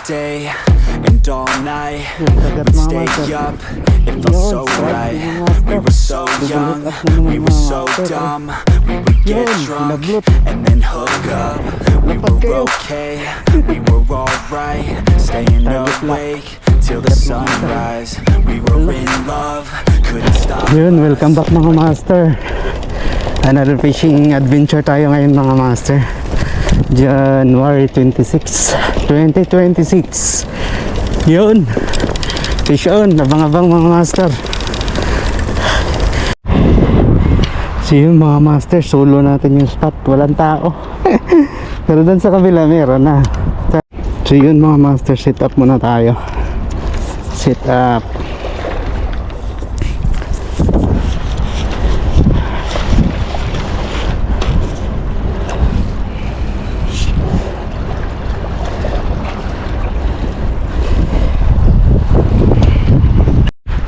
day and all night. We'd stay up, it felt so right. We were so young, we were so dumb. We would get drunk and then hook up. We were okay, we were alright. Staying awake till the sunrise. We were in love, couldn't stop. Yun, welcome back mga master. Another fishing adventure tayo ngayon mga master. January 26, 2026. Yun, fish on, abang-abang mga master. So yun mga master, solo natin yung spot, walang tao. Pero dun sa kabila meron na. So yun mga master, set up muna tayo. Set up.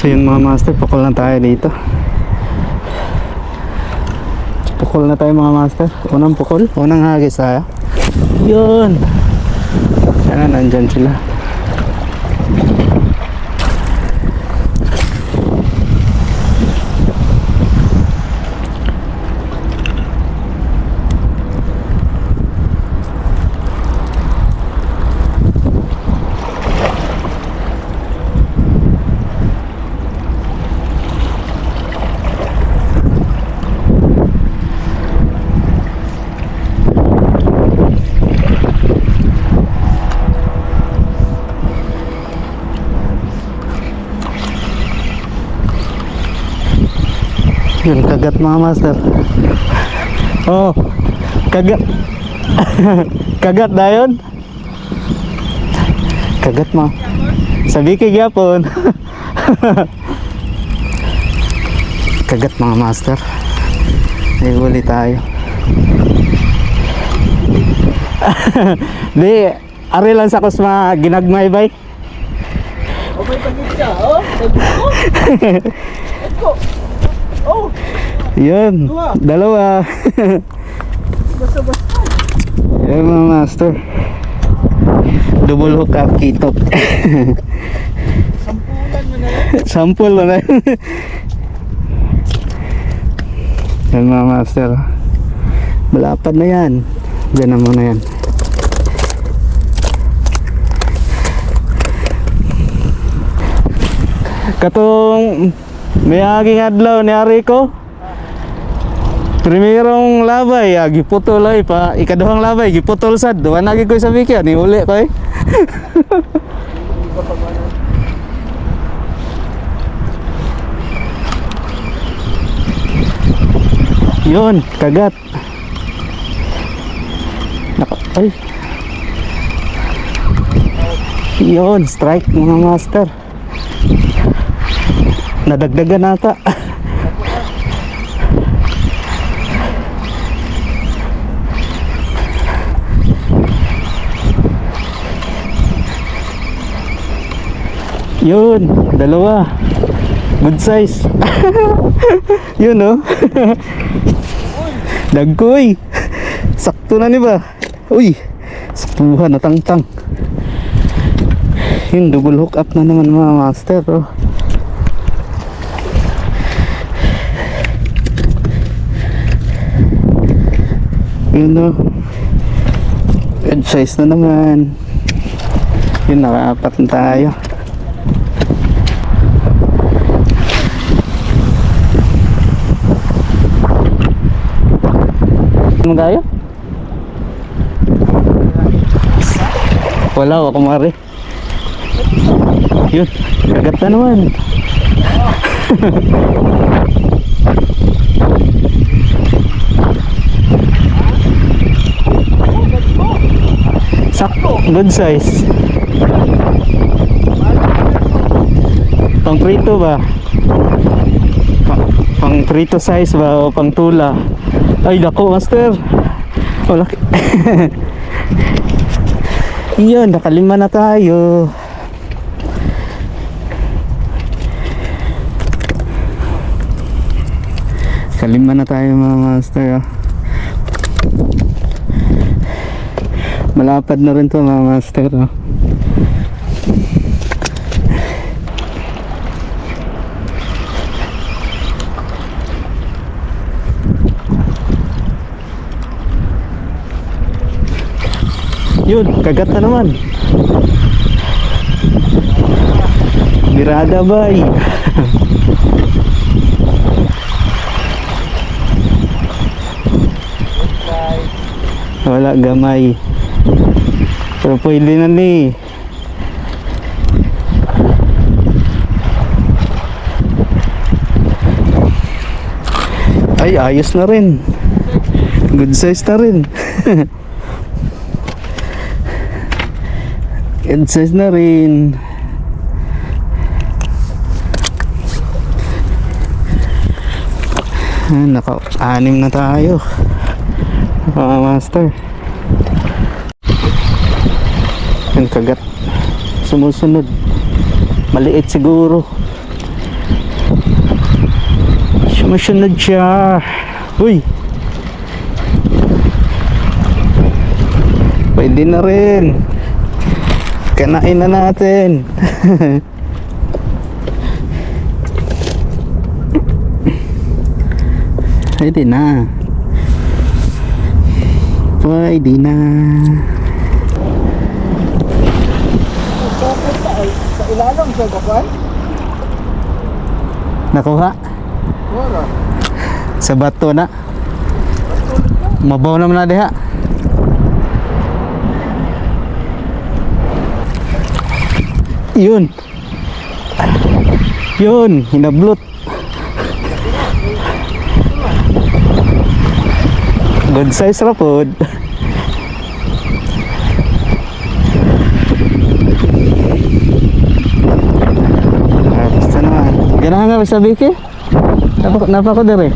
So yun mga master, pukul na tayo dito. Pukul na tayo mga master. Unang pukul, unang hagis tayo. Yun. Yan na, nandyan sila. Yun, kagat mga master. Oh, kagat. Kagat na yun. Kagat mo. Sabi kay gyapon. Kagat mga master. Ay, huli tayo. Di, ari lang sa kusma ginagmay bay. Okay, pagit siya, oh. Let's go. Oh, Yun, dalawa. basta-basta. Yan mga master. Double hook up kitok. Sampulan mo na yan. Sampul na yan. Yan mga master. Malapad na yan. Diyan na muna yan. Katong may aging adlaw ni Arico. Primerong labay, giputol ay pa. Ikaduhang labay, giputol sad. Duwan lagi ko sabi kaya, ni uli ko eh. Yun, kagat. Ay. Yun, strike mga master. Nadagdagan nata. Yun, dalawa. Good size. Yun oh. Dagkoy. Sakto na ni ba? Uy, saktuhan na tangtang. Yun, double hook up na naman mga master oh. Yun o. Good size na naman. Yun, nakaapat na tayo. Ano tayo? Wala ako mari. Yun, kagat na naman. Sakto, good size. Pang prito ba? Pang prito size ba o pang tula? Ay dako master. Wala. Iyon, nakalima na tayo. Kalima na tayo mga master. Malapad na rin to mga master, no? Yun, kagat na naman. Birada bay. Wala gamay. Pero pwede na ni. Ay, ayos na rin. Good size na rin. Good size na rin. Naka-anim na tayo. Mga master. Yung kagat sumusunod. Maliit siguro. Sumusunod siya. Uy, pwede na rin. Kanain na natin. Pwede na. Pwede na. Sa ilalim sa gapan? Nakuha Wala. sa bato na. Mabaw naman na diha. Yun. Yun, hinablot. Good size ra pod. Basta naman. Ganahan nga sa biki? Napa ko dire.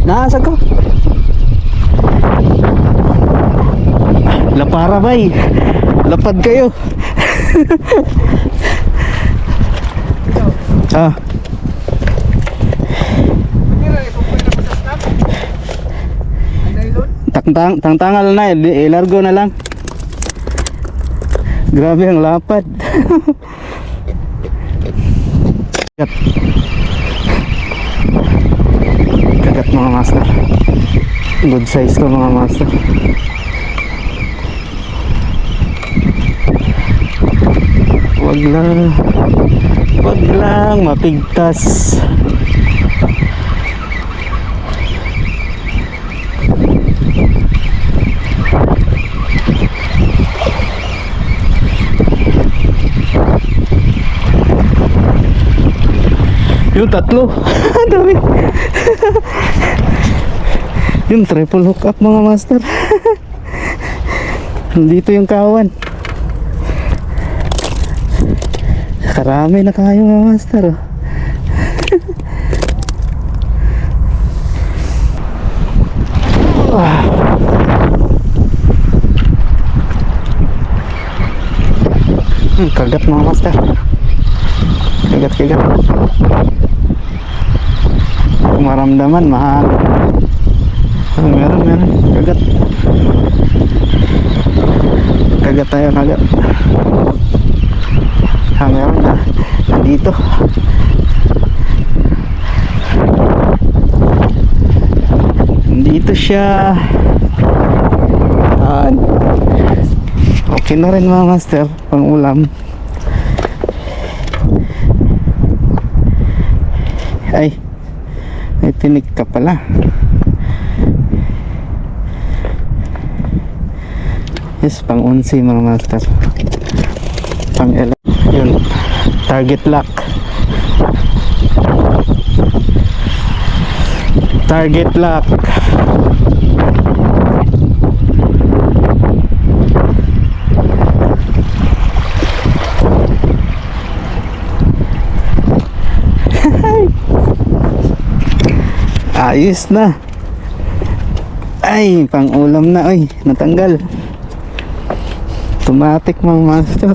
Naasa ko. Lapara bay. Lapad kayo. Ah. Tangtangal na, ilargo na lang. Grabe ang lapad. Kagat mga master. Good size to mga master. Wag lang mapigtas. Yung tatlo. Dami. Yung triple hook up mga master. Dito yung kawan. Karami na kayo mga master. Kagat mga master. Kagat. Kung maramdaman, mahal. Meron. Kagat. Kagat tayo, kagat. Meron na. Nandito. Nandito siya. Okay na rin mga master, pang ulam. Ay, may tinik ka pala. Yes, pang 11 mga master. Pang 11. Yun, target lock. Target lock. Ayos na. Ay, pang ulam na. Ay, natanggal. Automatic mga master.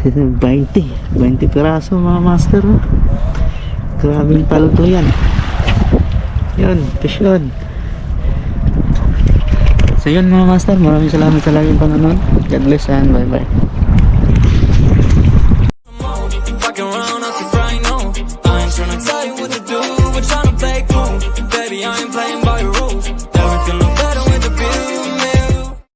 20 piraso mga master. Grabing paldo yan. Yun, fish yun. So yun mga master, maraming salamat sa laging panonood. God bless and bye bye.